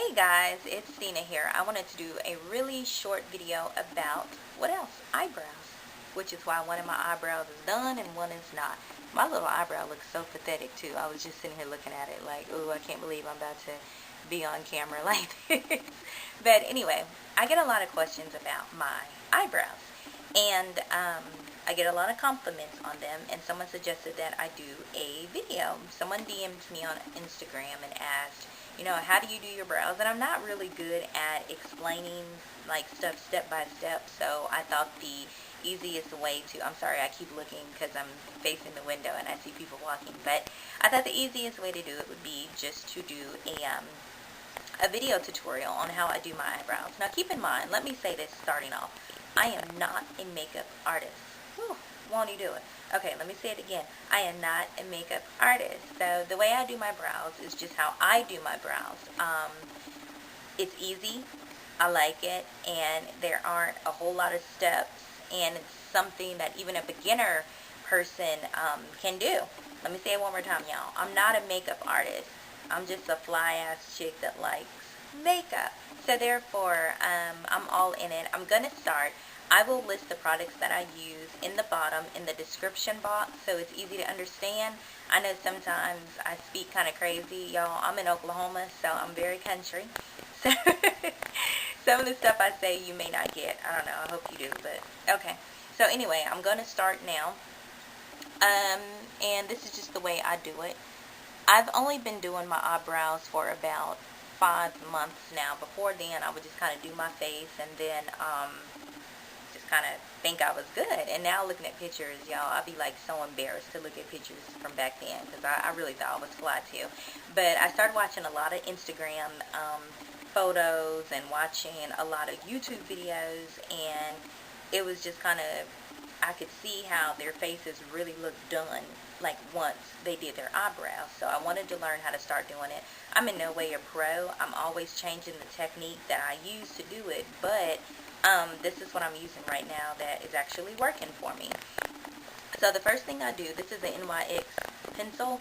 Hey guys, it's Stina here. I wanted to do a really short video about, what else? Eyebrows. Which is why one of my eyebrows is done and one is not. My little eyebrow looks so pathetic too. I was just sitting here looking at it like, ooh, I can't believe I'm about to be on camera like this. But anyway, I get a lot of questions about my eyebrows. And I get a lot of compliments on them, and someone suggested that I do a video. Someone DM'd me on Instagram and asked, how do you do your brows? And I'm not really good at explaining like stuff step by step, so I thought the easiest way to, I'm sorry, I keep looking because I'm facing the window and I see people walking, but I thought the easiest way to do it would be just to do a video tutorial on how I do my eyebrows. Now keep in mind, let me say this starting off, I am not a makeup artist. Whew, won't you do it? Okay, let me say it again. I am not a makeup artist. So the way I do my brows is just how I do my brows. It's easy. I like it. And there aren't a whole lot of steps. And it's something that even a beginner person can do. Let me say it one more time, y'all. I'm not a makeup artist. I'm just a fly-ass chick that likes makeup. So therefore, I'm all in it. I'm going to start. I will list the products that I use in the bottom in the description box so it's easy to understand. I know sometimes I speak kind of crazy, y'all. I'm in Oklahoma, so I'm very country. So some of the stuff I say you may not get. I don't know. I hope you do, but okay. So anyway, I'm going to start now. And this is just the way I do it. I've only been doing my eyebrows for about 5 months now. Before then, I would just kind of do my face and then just kind of think I was good. And now looking at pictures, y'all, I'd be like so embarrassed to look at pictures from back then because I really thought I was fly too. But I started watching a lot of Instagram photos and watching a lot of YouTube videos, and it was just kind of, I could see how their faces really looked done like once they did their eyebrows. So I wanted to learn how to start doing it. I'm in no way a pro. I'm always changing the technique that I use to do it, but this is what I'm using right now that is actually working for me. So the first thing I do, this is the NYX pencil,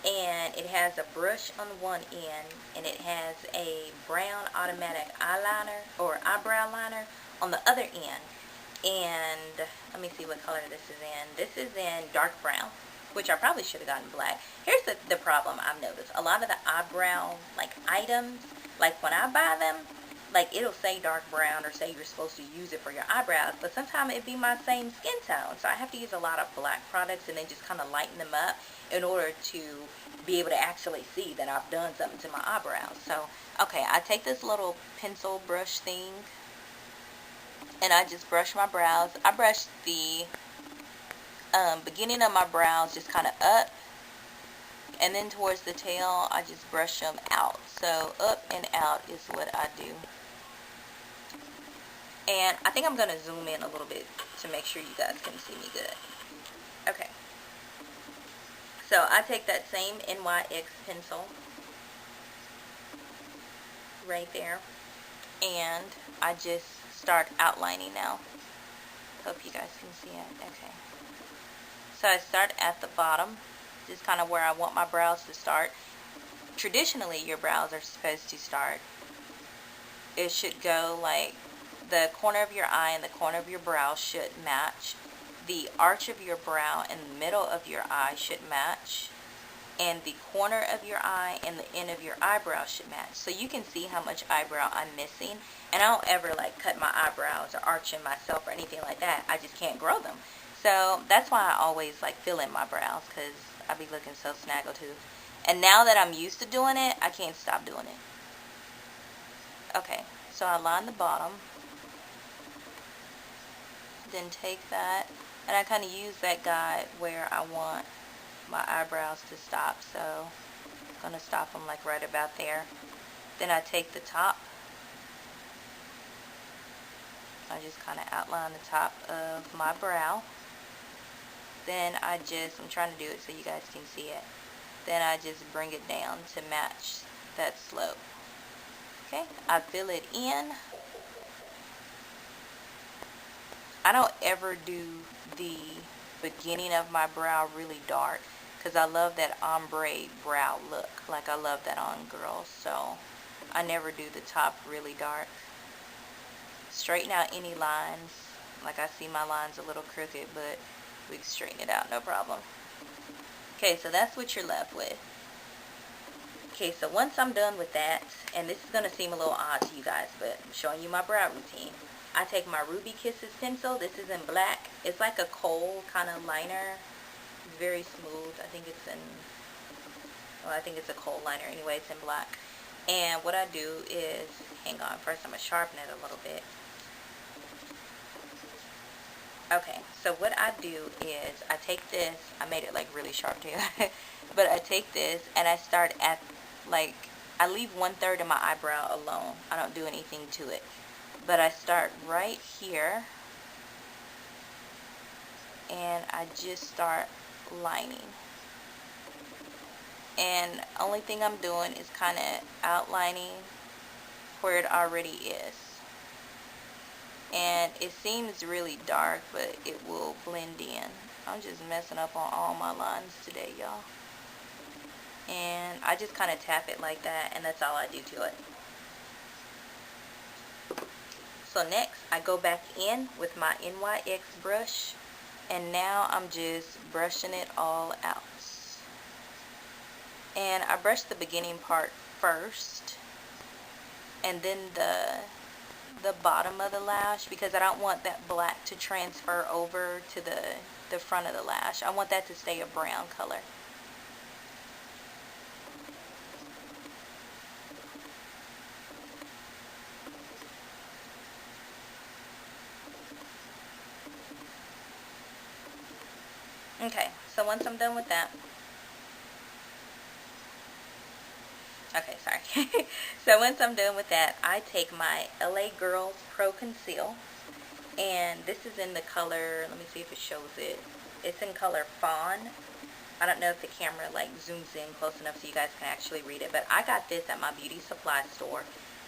and it has a brush on one end, and it has a brown automatic eyeliner or eyebrow liner on the other end. And let me see what color this is in. This is in dark brown, which I probably should have gotten black. Here's the problem I've noticed. A lot of the eyebrow like items, like when I buy them, like it'll say dark brown or say you're supposed to use it for your eyebrows, but sometimes it be my same skin tone. So I have to use a lot of black products and then just kind of lighten them up in order to be able to actually see that I've done something to my eyebrows. So, okay, I take this little pencil brush thing and I just brush my brows. I brush the beginning of my brows just kind of up, and then towards the tail I just brush them out. So up and out is what I do. And I think I'm going to zoom in a little bit to make sure you guys can see me good. Okay. So I take that same NYX pencil right there, and I just start outlining now. Hope you guys can see it. Okay. So I start at the bottom, just kind of where I want my brows to start. Traditionally, your brows are supposed to start, it should go like the corner of your eye and the corner of your brow should match. The arch of your brow and the middle of your eye should match. And the corner of your eye and the end of your eyebrow should match. So you can see how much eyebrow I'm missing. And I don't ever like cut my eyebrows or arch them myself or anything like that. I just can't grow them. So that's why I always like fill in my brows, because I be looking so snaggletooth. And now that I'm used to doing it, I can't stop doing it. Okay, so I line the bottom. Then take that, and I kind of use that guide where I want my eyebrows to stop. So I'm going to stop them like right about there. Then I take the top. I just kind of outline the top of my brow. Then I'm trying to do it so you guys can see it. Then I just bring it down to match that slope. Okay, I fill it in. I don't ever do the beginning of my brow really dark because I love that ombre brow look. Like I love that on girls. So I never do the top really dark. Straighten out any lines. Like I see my lines a little crooked, but we can straighten it out, no problem. Okay, so that's what you're left with. Okay, so once I'm done with that, and this is going to seem a little odd to you guys, but I'm showing you my brow routine. I take my Ruby Kisses pencil. This is in black. It's like a kohl kind of liner. It's very smooth. I think it's a kohl liner. Anyway, it's in black. And what I do is, hang on, first I'm going to sharpen it a little bit. Okay, so what I do is I take this, I made it like really sharp too, but I take this and I start at like, I leave 1/3 of my eyebrow alone. I don't do anything to it. But I start right here and I just start lining. And only thing I'm doing is kind of outlining where it already is. And it seems really dark, but it will blend in. I'm just messing up on all my lines today, y'all. And I just kind of tap it like that, and that's all I do to it. So next, I go back in with my NYX brush, and now I'm just brushing it all out. And I brush the beginning part first, and then the bottom of the lash, because I don't want that black to transfer over to the front of the lash. I want that to stay a brown color. Okay, so once I'm done with that, okay, sorry. So once I'm done with that, I take my LA Girls Pro Conceal, and this is in the color, let me see if it shows it. It's in color Fawn. I don't know if the camera like zooms in close enough so you guys can actually read it, but I got this at my beauty supply store,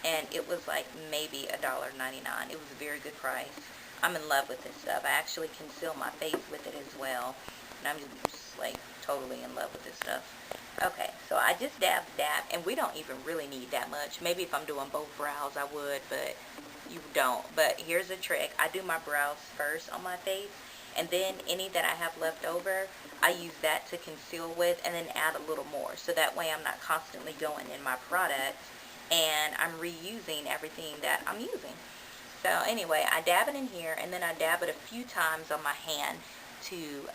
and it was like maybe $1.99. It was a very good price. I'm in love with this stuff. I actually conceal my face with it as well, and I'm just like totally in love with this stuff. Okay, so I just dab, and we don't even really need that much. Maybe if I'm doing both brows I would, but you don't. But here's a trick. I do my brows first on my face, and then any that I have left over, I use that to conceal with, and then add a little more. So that way I'm not constantly going in my product, and I'm reusing everything that I'm using. So anyway, I dab it in here, and then I dab it a few times on my hand to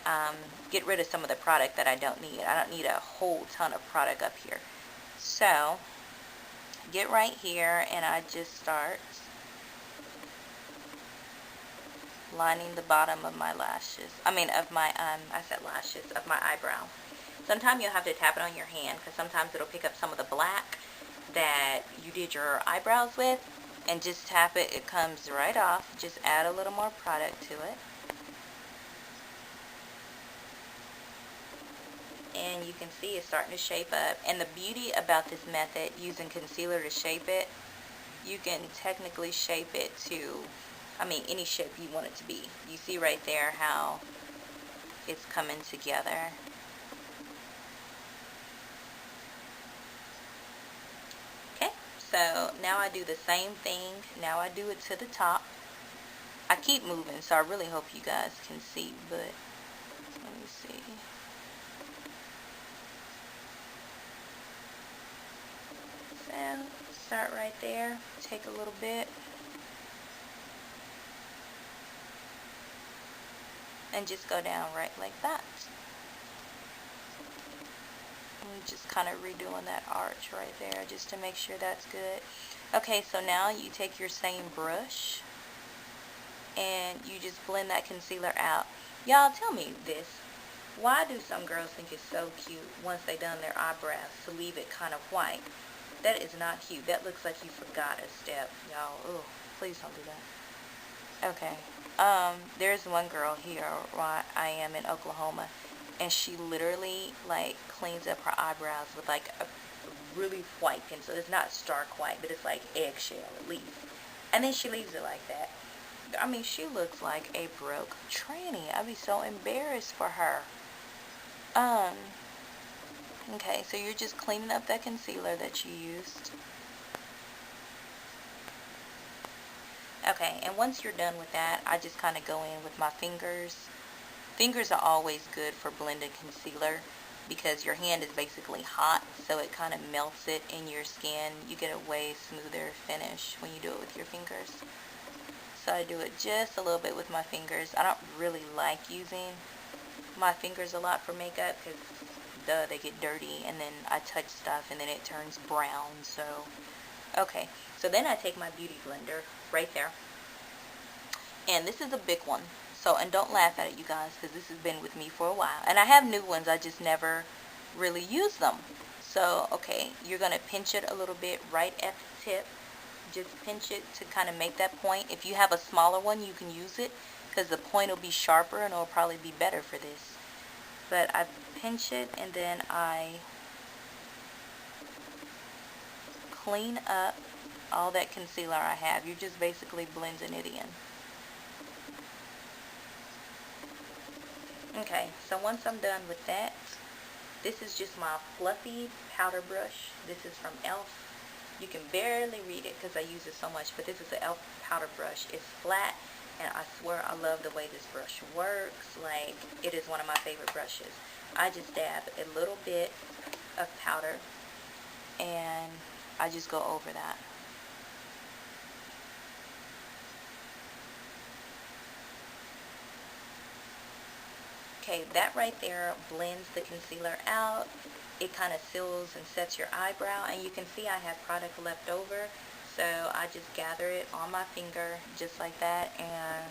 get rid of some of the product that I don't need. I don't need a whole ton of product up here. So get right here, and I just start lining the bottom of my lashes. I mean of my, I said lashes, of my eyebrow. Sometimes you'll have to tap it on your hand, because sometimes it'll pick up some of the black that you did your eyebrows with, and just tap it, it comes right off. Just add a little more product to it. And you can see it's starting to shape up. And the beauty about this method, using concealer to shape it, you can technically shape it to, I mean, any shape you want it to be. You see right there how it's coming together. Okay, so now I do the same thing. Now I do it to the top. I keep moving, so I really hope you guys can see, but let me see. So start right there, take a little bit, and just go down right like that. And just kind of redoing that arch right there just to make sure that's good. Okay, so now you take your same brush and you just blend that concealer out. Y'all, tell me this. Why do some girls think it's so cute once they done their eyebrows to leave it kind of white? That is not cute. That looks like you forgot a step, y'all. Oh, please don't do that. Okay. There's one girl here where I am in Oklahoma, and she literally like cleans up her eyebrows with like a really white pencil. It's not stark white, but it's like eggshell at least. And then she leaves it like that. I mean, she looks like a broke tranny. I'd be so embarrassed for her. Okay, so you're just cleaning up that concealer that you used. Okay, and once you're done with that, I just kind of go in with my fingers. Fingers are always good for blending concealer because your hand is basically hot, so it kind of melts it in your skin. You get a way smoother finish when you do it with your fingers. So I do it just a little bit with my fingers. I don't really like using my fingers a lot for makeup because they get dirty, and then I touch stuff and then it turns brown. So okay, so then I take my beauty blender right there, and this is a big one. So, and don't laugh at it, you guys, because this has been with me for a while, and I have new ones, I just never really use them. So okay, you're going to pinch it a little bit right at the tip. Just pinch it to kind of make that point. If you have a smaller one, you can use it because the point will be sharper and it'll probably be better for this. But I pinch it and then I clean up all that concealer I have. You're just basically blending it in. Okay, so once I'm done with that, this is just my fluffy powder brush. This is from e.l.f. You can barely read it because I use it so much, but this is an e.l.f. powder brush. It's flat, and I swear I love the way this brush works. Like, it is one of my favorite brushes. I just dab a little bit of powder, and I just go over that. Okay, that right there blends the concealer out. It kind of seals and sets your eyebrow, and you can see I have product left over, so I just gather it on my finger just like that and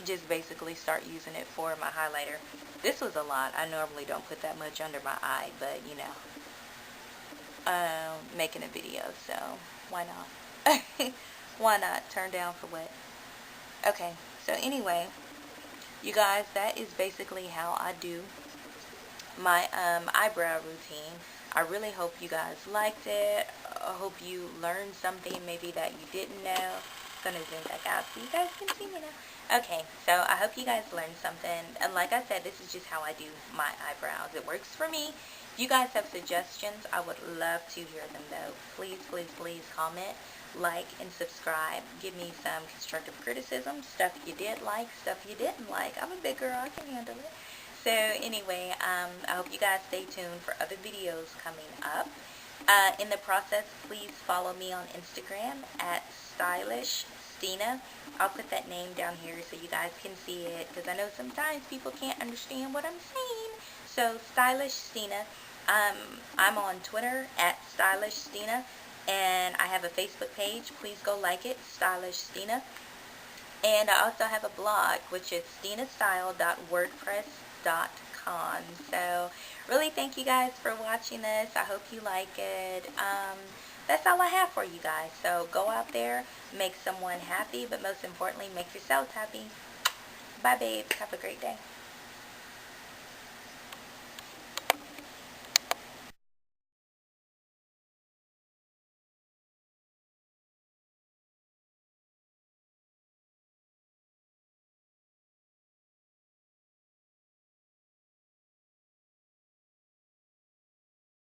just basically start using it for my highlighter. This was a lot. I normally don't put that much under my eye, but you know, making a video, so why not? Why not? Turn down for what? Okay, so anyway, you guys, that is basically how I do my eyebrow routine. I really hope you guys liked it. I hope you learned something maybe that you didn't know. I'm gonna zoom back out so you guys can see me now. Okay, so I hope you guys learned something. And like I said, this is just how I do my eyebrows. It works for me. If you guys have suggestions, I would love to hear them though. Please, please, please comment, like, and subscribe. Give me some constructive criticism, stuff you did like, stuff you didn't like. I'm a big girl, I can handle it. So anyway, I hope you guys stay tuned for other videos coming up. In the process, please follow me on Instagram at StylishStina. I'll put that name down here so you guys can see it, because I know sometimes people can't understand what I'm saying. So StylishStina. I'm on Twitter at StylishStina, and I have a Facebook page. Please go like it, StylishStina. And I also have a blog, which is stinastyle.wordpress.com. So really thank you guys for watching this. I hope you like it. That's all I have for you guys. So go out there, make someone happy, but most importantly, make yourselves happy. Bye, babes. Have a great day.